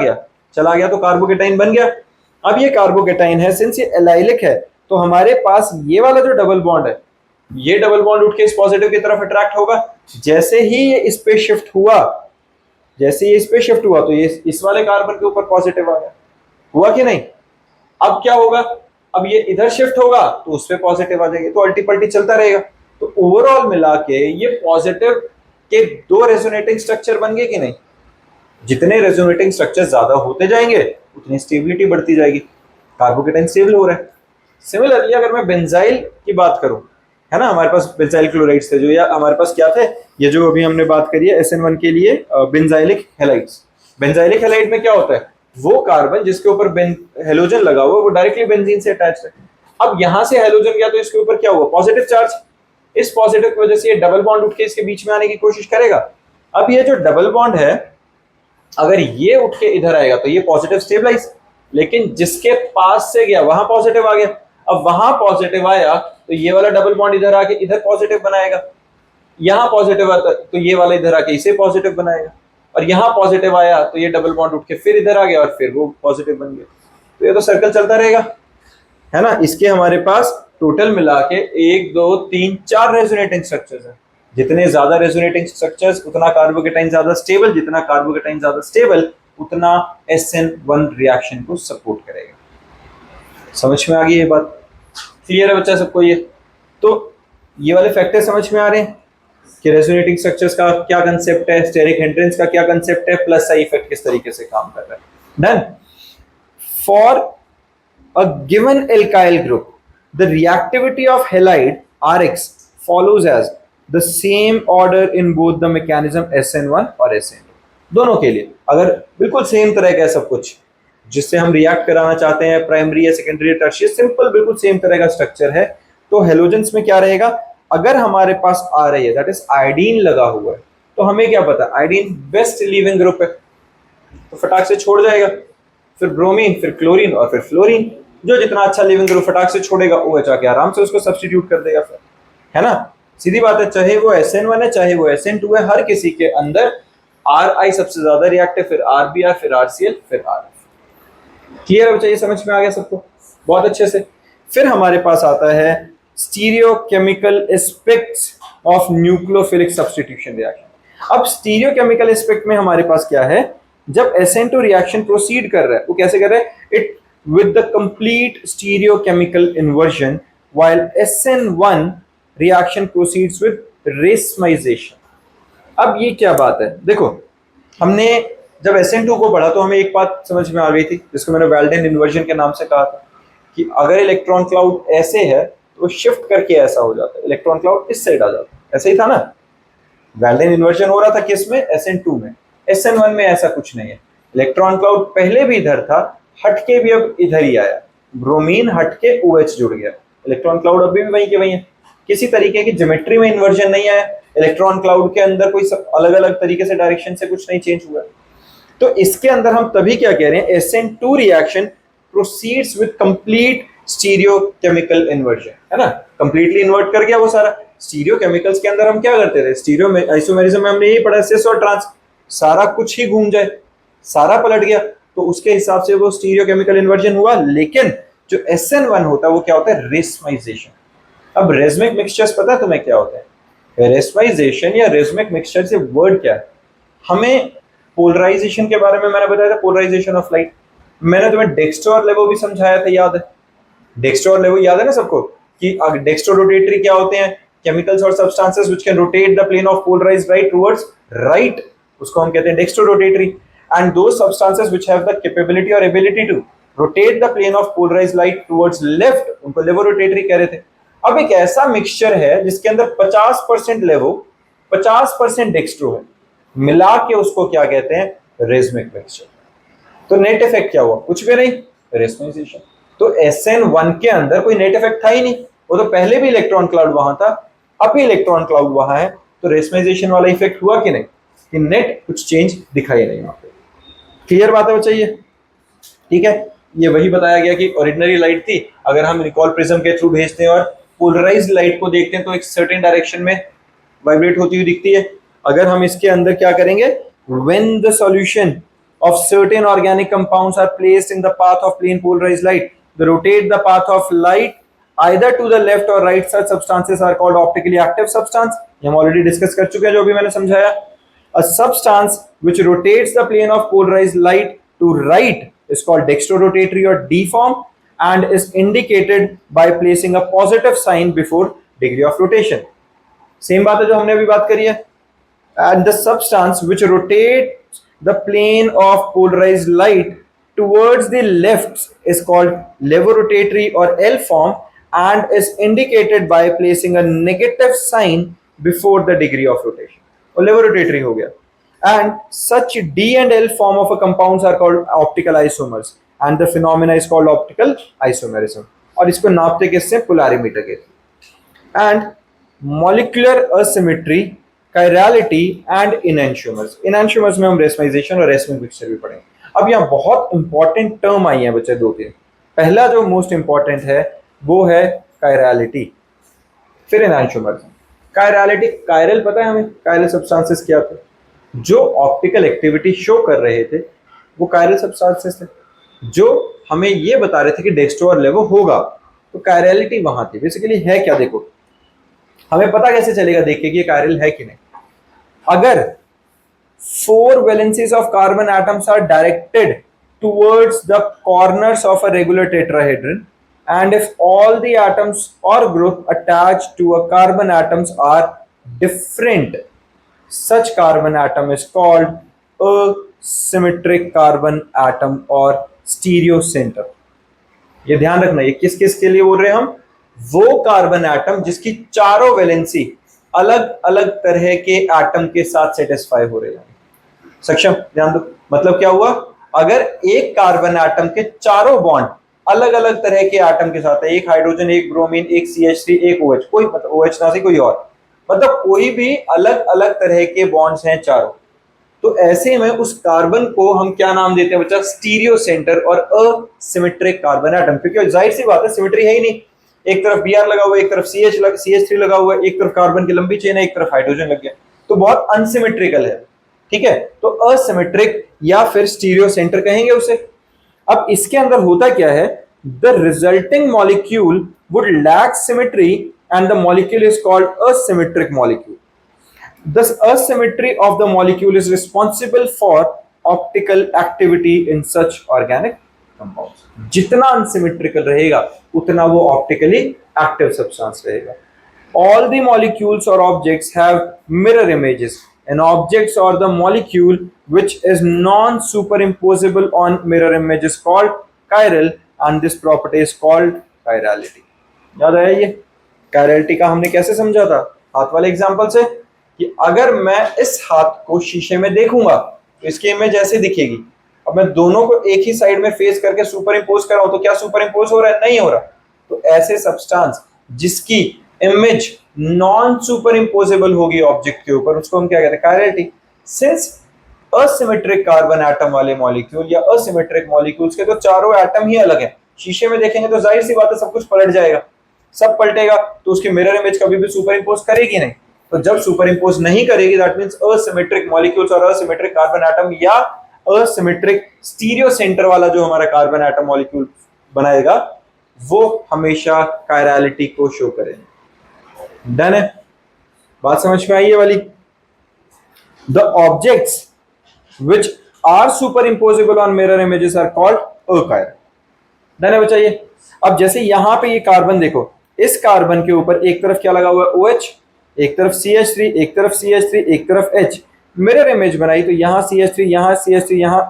गया तो कार्बोकेटाइन बन गया। अब ये कार्बोकेटाइन है, सिंस ये एलाइलिक है तो हमारे पास ये वाला जो डबल बॉन्ड है, ये डबल बॉन्ड उठ के इस पॉजिटिव की तरफ अट्रैक्ट होगा। जैसे ही ये इस पे शिफ्ट हुआ, तो ये इस वाले कार्बन के ऊपर पॉजिटिव आ गया, हुआ कि नहीं? अब क्या होगा? अब ये इधर शिफ्ट होगा तो उस पे पॉजिटिव आ जाएगी, तो अल्टी पल्टी चलता रहेगा। तो ओवरऑल मिला के ये पॉजिटिव के दो रेजोनेटिंग स्ट्रक्चर बन गए कि नहीं? जितने रेजोनेटिंग स्ट्रक्चर ज्यादा होते जाएंगे उतनी स्टेबिलिटी बढ़ती जाएगी, कार्बोकेटाइन स्टेबल हो रहा है। सिमिलरली अगर मैं बेंजाइल की बात करूं, है ना, हमारे पास बेंजाइल क्लोराइड्स थे, जो या हमारे पास क्या थे, ये जो अभी हमने बात करी है SN1 के लिए, बेंजाइलिक हैलाइड्स। बेंजाइलिक हैलाइड में क्या होता है? वो कार्बन जिसके ऊपर हेलोजन लगा हुआ वो डायरेक्टली बेंजीन से अटैच है। अब यहां से हेलोजन गया तो इसके ऊपर क्या हुआ? Positive charge. इस पॉजिटिव की वजह से ये डबल बॉन्ड उठ के इसके बीच में आने की कोशिश करेगा। अब ये जो डबल बॉन्ड है, अगर ये उठ के इधर आएगा तो ये पॉजिटिव स्टेबलाइज, लेकिन जिसके पास से गया वहां पॉजिटिव आ गया। अब वहां पॉजिटिव आया तो ये वाला डबल बॉन्ड इधर आके इधर पॉजिटिव बनाएगा, यहां पॉजिटिव आता तो ये वाला इधर आके इसे पॉजिटिव बनाएगा, और यहां पॉजिटिव आया तो ये डबल बॉन्ड उठ के फिर इधर आ गया और फिर वो पॉजिटिव बन गया। तो ये तो सर्कल चलता रहेगा, है ना। इसके हमारे पास टोटल मिला के 1 2 3 4 रेजोनेटिंग स्ट्रक्चर्स हैं। जितने ज्यादा रेजोनेटिंग स्ट्रक्चर्स उतना कार्बोकेटाइन ज्यादा स्टेबल, जितना कार्बोकेटाइन ज्यादा स्टेबल उतना SN1 रिएक्शन को सपोर्ट करेगा। समझ में आ गई ये बात? क्लियर है बच्चा सबको? ये तो ये वाले फैक्टर समझ में आ रहे हैं कि रेजोनेटिंग स्ट्रक्चर्स का क्या कंसेप्ट है, स्टेरिक हिंड्रेंस का क्या कंसेप्ट है, प्लस साइड इफेक्ट किस तरीके से काम कर रहा है। Done. For a given alkyl group the reactivity of halide RX follows as the same order in both the mechanism SN1 और SN2। दोनों के लिए अगर बिल्कुल सेम तरह का सब कुछ जिससे हम रिएक्ट कराना चाहते हैं, प्राइमरी या सेकेंडरी या टर्शियरी, सिंपल बिल्कुल सेम तरह का स्ट्रक्चर है, तो हेलोजेंस में क्या रहेगा? अगर हमारे पास आ रही है दैट इज आयोडीन लगा हुआ है, तो हमें क्या पता, आयोडीन बेस्ट लीविंग ग्रुप है तो फटाक से छोड़ जाएगा, फिर ब्रोमीन, फिर क्लोरीन और फिर फ्लोरीन। जो जितना अच्छा लिविंग ग्रुप फटाक से छोड़ेगा वो जाके आराम से उसको सब्स्टिट्यूट कर देगा फिर, है ना। सीधी बात है, चाहे वो SN1 है चाहे वो SN2 है, हर किसी के अंदर Ri सबसे ज्यादा रिएक्टिव, फिर RBr, फिर RCl, फिर RF। क्लियर है बच्चा? ये समझ में आ गया सबको बहुत अच्छे से? फिर हमारे पास आता है stereochemical aspects of nucleophilic substitution reaction. अब स्टीरियोकेमिकल एस्पेक्ट में हमारे पास क्या है, जब SN2 रिएक्शन प्रोसीड कर रहा है, वो कैसे कर रहा है, it with the complete stereochemical inversion while SN1 reaction proceeds with racemisation. अब ये क्या बात है, देखो हमने जब SN2 को पढ़ा तो हमें एक बात समझ में आ गई थी, जिसको मैंने वेल्डेन इन्वर्जन के नाम से कहा था, कि अगर इलेक्ट्रॉन क्लाउड ऐसे है तो शिफ्ट करके ऐसा हो जाता है, इलेक्ट्रॉन क्लाउड इस साइड आ जाता है, ऐसे ही था ना। वेल्डेन इन्वर्जन हो रहा था किसमें, SN2 में। SN1 में ऐसा कुछ नहीं है, इलेक्ट्रॉन क्लाउड पहले भी इधर था, हटके भी अब इधर ही आया, ब्रोमीन हटके OH जुड़ गया, इलेक्ट्रॉन क्लाउड अभी भी वहीं के वहीं है, किसी तरीके की ज्योमेट्री में इन्वर्जन नहीं आया, इलेक्ट्रॉन क्लाउड के अंदर कोई अलग अलग तरीके से डायरेक्शन से कुछ नहीं चेंज हुआ। तो इसके अंदर हम तभी क्या कह रहे हैं, SN2 reaction proceeds with complete stereochemical inversion, है ना, कंप्लीटली इन्वर्ट कर गया वो सारा। स्टीरियोकेमिकल्स के अंदर हम क्या करते थे, स्टीरियो में आइसोमेरिज्म में हमने यही पढ़ा, सिस और ट्रांस, सारा कुछ ही घूम जाए, सारा पलट गया, तो उसके हिसाब से वो स्टीरियोकेमिकल इन्वर्जन हुआ। लेकिन जो SN1 होता है वो क्या होता है, रेसमाइजेशन। अब रेसमिक मिक्सचर्स पता है तुम्हें क्या होता है, रेसमाइजेशन या रेसमिक मिक्सचर से वर्ड क्या है, हमें पोलराइजेशन के बारे में मैंने बताया था, पोलराइजेशन ऑफ लाइट, मैंने तुम्हें डेक्स्ट्रो और लेवो भी समझाया था, याद है, डेक्स्ट्रो और लेवो याद है ना सबको, कि डेक्स्ट्रो रोटेटरी क्या होते हैं, केमिकल्स और substances which can rotate the plane of polarised light towards right, उसको हम कहते हैं dextro rotatory, and those substances which have the capability और ability to rotate the plane of polarised light towards left, उनको लेवो रोटेटरी कह रहे थे। अब एक ऐसा मिक्सचर है जिसके अंदर 50% लेवो 50% डेक्स्ट्रो है, मिला के उसको क्या कहते हैं, रेसमिक मिक्सचर। तो नेट इफेक्ट क्या हुआ, कुछ भी नहीं, रेसमाइजेशन। तो SN1 के अंदर कोई नेट इफेक्ट था ही नहीं, वो तो पहले भी इलेक्ट्रॉन क्लाउड वहां था, अब भी इलेक्ट्रॉन क्लाउड वहां है, तो रेसमाइजेशन वाला इफेक्ट हुआ कि नहीं, कि नेट कुछ चेंज दिखाई नहीं वहां पे। क्लियर बात है बच्चा ये, ठीक है। ये वही बताया गया कि ऑर्डिनरी लाइट थी, अगर हम रिकॉल प्रिज्म के थ्रू भेजते हैं और पोलराइज्ड लाइट को देखते हैं तो एक सर्टेन डायरेक्शन में वाइब्रेट होती हुई दिखती है। अगर हम इसके अंदर क्या करेंगे, when the solution of certain organic compounds are placed in the path of plane polarized light, they rotate the path of light either to the left or right, such substances are called optically active substance। ये हम ऑलरेडी डिस्कस कर चुके हैं, जो भी मैंने समझाया। A substance which rotates the plane of polarized light to right is called dextrorotatory or D form and is indicated by placing a positive sign before degree of rotation। Same बात है जो हमने अभी बात करी है। And the substance which rotates the plane of polarized light towards the left is called levorotatory or L form and is indicated by placing a negative sign before the degree of rotation, और levorotatory हो गया। And such D and L form of a compounds are called optical isomers and the phenomena is called optical isomerism, और इसको नापते किससे, पोलैरिमीटर के। And molecular asymmetry, chirality and enantiomers, enantiomers में हम रेसमाइजेशन और रेसमिक मिक्सचर भी पढ़ेंगे। अब यहाँ बहुत इंपॉर्टेंट टर्म आई है बच्चे, दो तीन। पहला जो मोस्ट इंपॉर्टेंट है वो है कायरलिटी, फिर एनांटियोमर्स। कायरलिटी, कायरल पता है हमें, कायरल सब्सटेंसेस क्या थे, जो ऑप्टिकल एक्टिविटी शो कर रहे थे वो कायरल सब्सटेंसेस थे, जो हमें ये बता रहे थे कि डेक्स्ट्रो और लेवो होगा, तो कायरलिटी वहां थी। बेसिकली है क्या, देखो हमें पता कैसे चलेगा देख के कि ये कायरल है कि नहीं, अगर 4 valencies of carbon atoms are directed towards the corners of a regular tetrahedron and if all the atoms or group attached to a carbon atoms are different, such carbon atom is called a symmetric carbon atom or stereocenter। ये ध्यान रखना, ये किस किस के लिए बोल रहे हैं हम, वो कार्बन एटम जिसकी चारों वैलेंसी अलग अलग तरह के एटम के साथ सेटिस्फाई हो रहे हैं। सक्षम ध्यान दो, मतलब क्या हुआ, अगर एक कार्बन एटम के चारों बॉन्ड अलग अलग तरह के एटम के साथ है, एक हाइड्रोजन, एक ब्रोमीन, एक CH3, एक OH, कोई मतलब OH ना से कोई और, मतलब कोई भी अलग अलग तरह के बॉन्ड्स हैं चारों, तो ऐसे में उस कार्बन को हम क्या नाम देते हैं बच्चा, स्टीरियो सेंटर और असिमेट्रिक कार्बन एटम। क्योंकि जाहिर सी बात है सिमेट्री है ही नहीं, एक तरफ Br लगा हुआ है, एक तरफ CH3 लगा हुआ है, एक तरफ कार्बन की लंबी चेन है, एक तरफ हाइड्रोजन लग गया, तो बहुत अनसिमेट्रिकल है, ठीक है। तो असिमेट्रिक या फिर स्टीरियो सेंटर कहेंगे उसे। अब इसके अंदर होता क्या है, the resulting molecule would lack symmetry and the molecule is called asymmetric molecule. Thus, asymmetry of the molecule is responsible for optical activity in such organic compounds. जितना unsymmetrical रहेगा उतना वो optically active substance रहेगा. All the molecules or objects have mirror images. An object or the molecule which is non-superimposable on mirror image is called chiral, and this property is called chirality. याद आया ये? Chirality का हमने कैसे समझा था? हाथ वाले एग्जांपल से कि अगर मैं इस हाथ को शीशे में देखूंगा तो इसकी इमेज ऐसे दिखेगी. अब मैं दोनों को एक ही साइड में फेस करके सुपर इंपोज कर रहा हूं तो क्या सुपर इंपोज हो रहा है? नहीं हो रहा. तो ऐसे सब्सटेंस जिसकी इमेज नॉन सुपर इंपोजेबल होगी ऑब्जेक्ट के ऊपर उसको हम क्या कहते हैं? Chirality. Since asymmetric carbon atom वाले मॉलिक्यूल या असिमेट्रिक मॉलिक्यूल्स के तो चारों एटम ही अलग है. शीशे में देखेंगे तो जाहिर सी बात है सब कुछ पलट जाएगा. सब पलटेगा तो उसकी मिरर इमेज कभी भी सुपर इंपोज करेगी नहीं. तो जब सुपर इंपोज नहीं करेगी दैट मींस असिमेट्रिक मॉलिक्यूल्स और असिमेट्रिक कार्बन एटम या असिमेट्रिक स्टीरियो सेंटर वाला जो हमारा कार्बन एटम मॉलिक्यूल बनाएगा वो हमेशा कायरलिटी को शो करेंगे. डन है? बात समझ में आई ये वाली? The objects which are superimposable on mirror images are called achiral. Done है बच्चा ये? अब जैसे यहां पे ये कार्बन देखो, इस कार्बन के ऊपर एक तरफ क्या लगा हुआ है? OH, एक तरफ CH3, एक तरफ CH3, एक तरफ H. मिरर इमेज बनाई तो यहां CH3, यहां CH3, यहां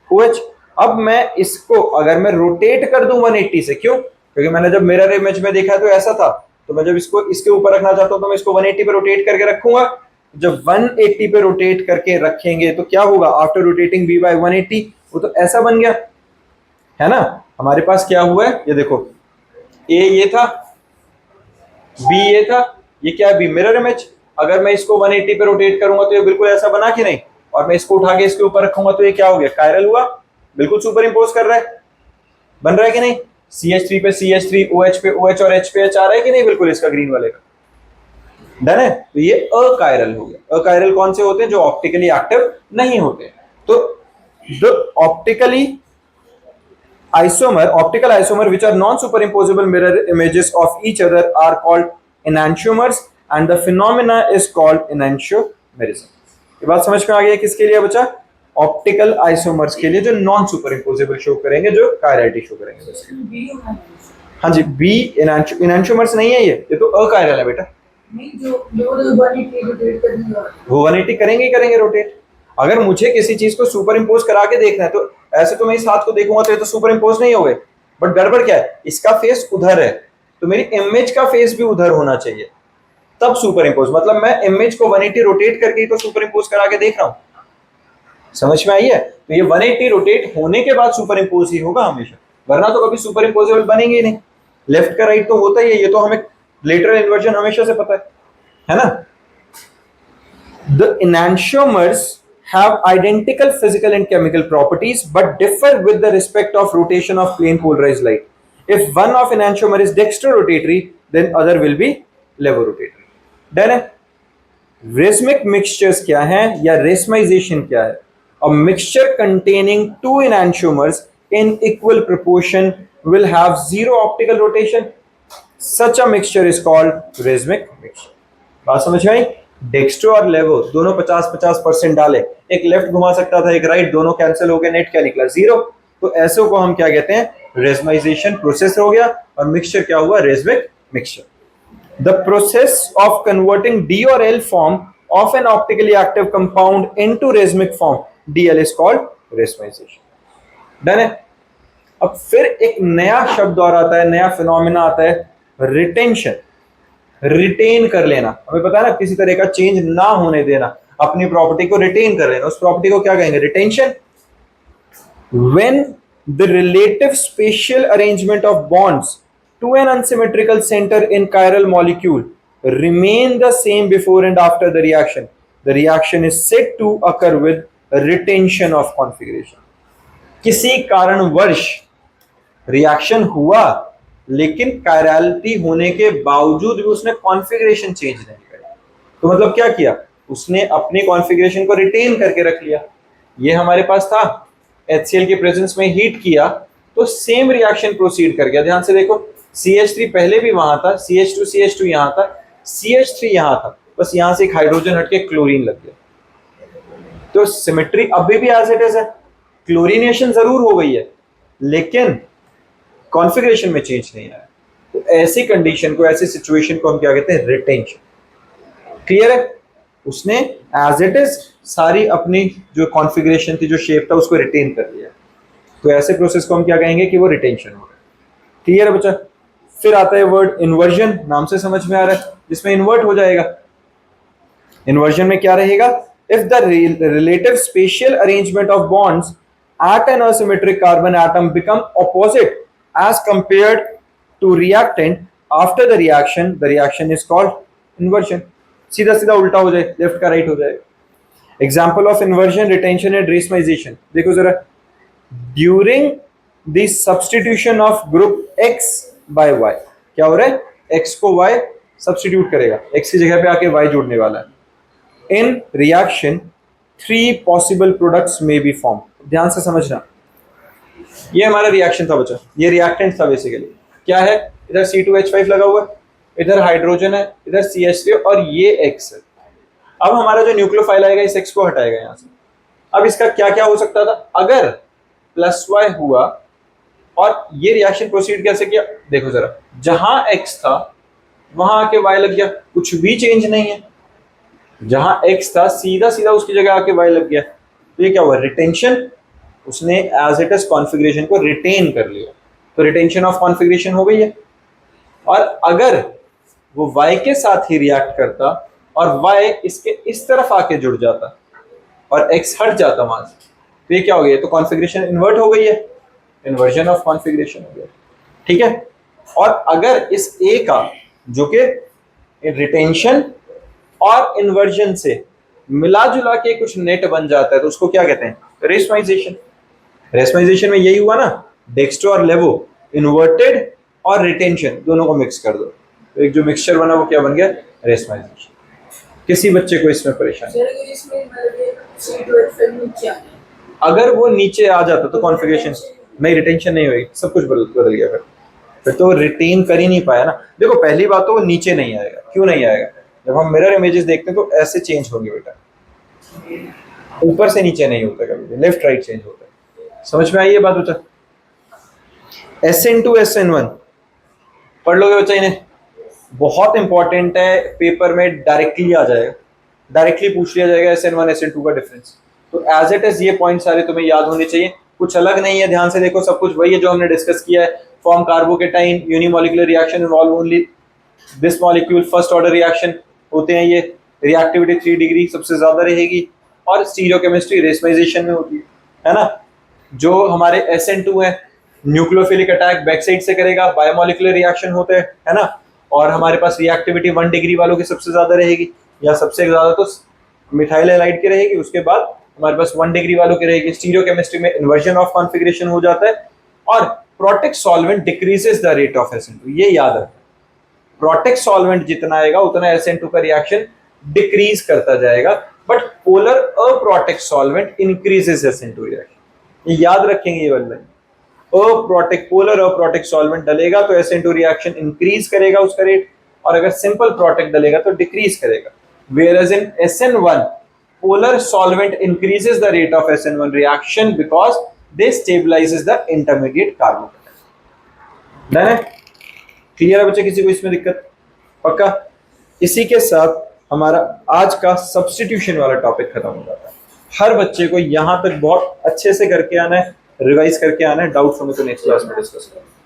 OH. अब मैं इसको अगर मैं रोटेट कर दूं 180 से, क्यों? क्योंकि मैंने जब मिरर इमेज में देखा तो ऐसा था, तो मैं जब इसको इसके ऊपर रखना चाहता हूं तो मैं इसको 180 पे रोटेट करके रखूंगा. जब 180 पे रोटेट करके रखेंगे तो क्या होगा? आफ्टर रोटेटिंग b by 180 वो तो ऐसा बन गया है ना. हमारे पास क्या हुआ है ये देखो, a ये था, b ये था, ये क्या है? b mirror image. अगर मैं इसको 180 पे रोटेट करूंगा तो ये बिल्कुल ऐसा बना कि नहीं? और मैं इसको उठा के इसके ऊपर रखूंगा तो ये क्या हो गया? कायरल हुआ. बिल्कुल सुपर इंपोज कर रहा है. बन रहा है कि नहीं? CH3 पे CH3, OH पे OH और H पे H आ रहा है कि नहीं? बिल्कुल इसका ग्रीन वाले का. डन है? तो ये अकायरल हो गया. अकायरल कौन से होते हैं? जो ऑप्टिकली एक्टिव नहीं होते. तो the optical isomer which are non superimposable mirror images of each other are called enantiomers and the phenomena is called enantiomerism. ये बात समझ में आ गई है? किसके लिए बच्चा? ऑप्टिकल आइसोमर्स के लिए जो नॉन सुपर इंपोजेबल शो करेंगे, जो कायरलिटी शो करेंगे. हाँ जी, बी एनांटियोमर्स नहीं है ये तो अकायरल है बेटा. नहीं, जो 180 करेंगे ही करेंगे रोटेट. अगर मुझे किसी चीज को सुपर इंपोज करा के देखना है तो ऐसे तो मैं इस हाथ को देखूंगा तो ये तो सुपर इंपोज नहीं हो गए. बट गड़बड़ क्या है? इसका फेस उधर है तो मेरी इमेज का फेस भी उधर होना चाहिए तब सुपर इंपोज. मतलब मैं इमेज को 180 रोटेट करके ही तो सुपर इंपोज करा के देख रहा हूं. समझ में आई है? तो ये 180 रोटेट होने के बाद सुपर इंपोज ही होगा हमेशा, वरना तो कभी सुपर इंपोजेबल बनेंगे ही नहीं. लेफ्ट का राइट तो होता ही है, ये तो हमें लेटरल इन्वर्जन हमेशा से पता है ना. The enantiomers have identical physical and chemical properties but differ with the respect of rotation of plane polarized light. If one of enantiomer is dextrorotatory, then other will be levorotatory. Done है? रेसमिक मिक्सचर्स क्या है या रेसमाइजेशन क्या है? A mixture containing two enantiomers in equal proportion will have zero optical rotation. Such a mixture is called racemic mixture. बात समझ में आई? डेक्स्ट्रो और लेवो दोनों 50-50% डाले, एक लेफ्ट घुमा सकता था एक राइट, दोनों कैंसिल हो गए, नेट क्या निकला? जीरो. तो ऐसे को हम क्या कहते हैं? रेसमाइजेशन प्रोसेस हो गया. और मिक्सचर क्या हुआ? Racemic mixture. The process of converting D or L form of an optically active compound into racemic form DL is called racemization. Done है? अब फिर एक नया शब्द और आता है, नया फिनोमिना आता है, रिटेंशन. रिटेन कर लेना. हमें पता है ना, किसी तरह का चेंज ना होने देना, अपनी प्रॉपर्टी को रिटेन कर लेना. उस प्रॉपर्टी को क्या कहेंगे? Retention. When the relative spatial arrangement of bonds to an unsymmetrical center in chiral molecule remain the same before and after the reaction is said to occur with retention of configuration. किसी कारणवश रिएक्शन हुआ लेकिन कायरलिटी होने के बावजूद भी उसने कॉन्फ़िगरेशन चेंज नहीं किया, तो मतलब क्या किया? उसने अपनी कॉन्फ़िगरेशन को रिटेन करके रख लिया. ये हमारे पास था, HCl के प्रेजेंस में हीट किया तो सेम रिएक्शन प्रोसीड कर गया. ध्यान से देखो, CH3 पहले भी वहां था, CH2 यहाँ था, CH3 यहाँ था, बस यहां से एक हाइड्रोजन हटके क्लोरीन लग गया, तो सिमेट्री अभी भी एज इट इज है, क्लोरीनेशन जरूर हो गई है लेकिन कॉन्फ़िगरेशन में चेंज नहीं आया। तो ऐसी कंडीशन को, ऐसी सिचुएशन को हम क्या कहते हैं, रिटेंशन। क्लियर है? उसने एज इट इज सारी अपनी जो कॉन्फ़िगरेशन थी, जो शेप था, उसको रिटेन कर लिया। तो ऐसे प्रोसेस को हम क्या कहेंगे कि वो रिटेंशन हो रहा है। क्लियर है बच्चा? फिर आता है वर्ड इन्वर्जन, नाम से समझ में आ रहा है, जिसमें इन्वर्ट हो जाएगा। इन्वर्जन में क्या रहेगा? If the relative spatial arrangement of bonds at an asymmetric carbon atom become opposite as compared to reactant after the reaction is called inversion। सीधा सीधा उल्टा हो जाए, लेफ्ट का राइट हो जाएगा। Example of inversion, retention and racemization. देखो जरा, during the substitution of group x by y, क्या हो रहा है? x को y सब्सटीट्यूट करेगा, x की जगह पे आके y जुड़ने वाला है। इन रिएक्शन 3 पॉसिबल प्रोडक्ट्स में बी फॉर्म। ध्यान से समझना, ये हमारा रिएक्शन था बच्चा, ये रिएक्टेंट था बेसिकली। क्या है? इधर C2H5 लगा हुआ है, इधर हाइड्रोजन है, इधर CH3 और ये X है। अब हमारा जो न्यूक्लियोफाइल आएगा इस X को हटाएगा यहां से। अब इसका क्या क्या हो सकता था? अगर +Y हुआ और ये रिएक्शन प्रोसीड कैसे किया? देखो जरा, जहां X था वहां आके Y लग गया, कुछ भी चेंज नहीं है। जहां X था सीधा सीधा उसकी जगह आके Y लग गया, तो ये क्या हुआ? रिटेंशन। उसने एज इट इज कॉन्फ़िगरेशन को रिटेन कर लिया, तो रिटेंशन ऑफ कॉन्फ़िगरेशन हो गई है। और अगर वो Y के साथ ही रिएक्ट करता और Y इसके इस तरफ आके जुड़ जाता और X हट जाता वहां से, तो ये क्या हो गया? तो कॉन्फ़िगरेशन इन्वर्ट हो गई है, इन्वर्जन ऑफ कॉन्फ़िगरेशन हो गया। ठीक है? और अगर इस A का, जो कि रिटेंशन और इन्वर्जन से मिला जुला के कुछ नेट बन जाता है, तो उसको क्या कहते हैं? रेसमाइजेशन। रेसमाइजेशन में यही हुआ ना, डेक्स्ट्रो और लेवो, इन्वर्टेड और रिटेंशन दोनों को मिक्स कर दो, तो एक जो मिक्सचर बना वो क्या बन गया? रेसमाइजेशन। किसी बच्चे को इसमें परेशानी? अगर वो नीचे आ जाता तो कॉन्फ़िगरेशन नहीं, रिटेंशन नहीं हुई, सब कुछ बदल गया। फिर तो रिटेन कर ही नहीं पाया ना। देखो पहली बात तो वो नीचे नहीं आएगा। क्यों नहीं आएगा? जब हम मिरर इमेजेस देखते हैं तो ऐसे चेंज होंगे बेटा, ऊपर से नीचे नहीं होता, कभी लेफ्ट राइट चेंज होता है। समझ में आई ये बात बच्चा? SN2 SN1 पढ़ लोगे बच्चा इन्हें? बहुत इंपॉर्टेंट है, पेपर में डायरेक्टली आ जाएगा, डायरेक्टली पूछ लिया जाएगा SN1 SN2 का डिफरेंस। तो एज इट इज ये पॉइंट सारे तुम्हें याद होने चाहिए, कुछ अलग नहीं है। ध्यान से देखो, सब कुछ वही है जो हमने डिस्कस किया है। Form carbocation, unimolecular reaction involve only this molecule, first order reaction होते हैं ये, रिएक्टिविटी 3 डिग्री सबसे ज्यादा रहेगी, और स्टीरियोकेमिस्ट्री रेसमाइजेशन में होती है ना। जो हमारे SN2 है, न्यूक्लियोफिलिक अटैक बैक साइड से करेगा, बायोमोलिकुलर रिएक्शन होते हैं, है ना। और हमारे पास रिएक्टिविटी 1 डिग्री वालों की सबसे ज्यादा रहेगी, या सबसे ज्यादा तो मिथाइल हैलाइड की रहेगी, उसके बाद हमारे पास 1 डिग्री वालों की रहेगी। स्टीरियोकेमिस्ट्री में इन्वर्जन ऑफ कॉन्फ़िगरेशन हो जाता है, और protic solvent decreases the rate of SN2। ये याद रखना, प्रोटेक्ट सॉल्वेंट जितना आएगा उतना SN2 का रिएक्शन डिक्रीज करता जाएगा, but polar aprotic solvent increases SN2 reaction. ये याद रखेंगे ये वाला। पोलर अप्रोटेक्ट सॉल्वेंट डलेगा तो SN2 रिएक्शन इंक्रीज करेगा उसका रेट, और अगर सिंपल प्रोटेक्ट डलेगा तो डिक्रीज करेगा। Whereas in SN1 polar solvent increases the rate of SN1 reaction because they stabilizes the intermediate carbon। Done है? क्लियर है बच्चे? किसी को इसमें दिक्कत? पक्का? इसी के साथ हमारा आज का सब्स्टिट्यूशन वाला टॉपिक खत्म हो जाता है। हर बच्चे को यहां तक बहुत अच्छे से करके आना है, रिवाइज करके आना है। डाउट्स होंगे तो नेक्स्ट क्लास में डिस्कस करेंगे।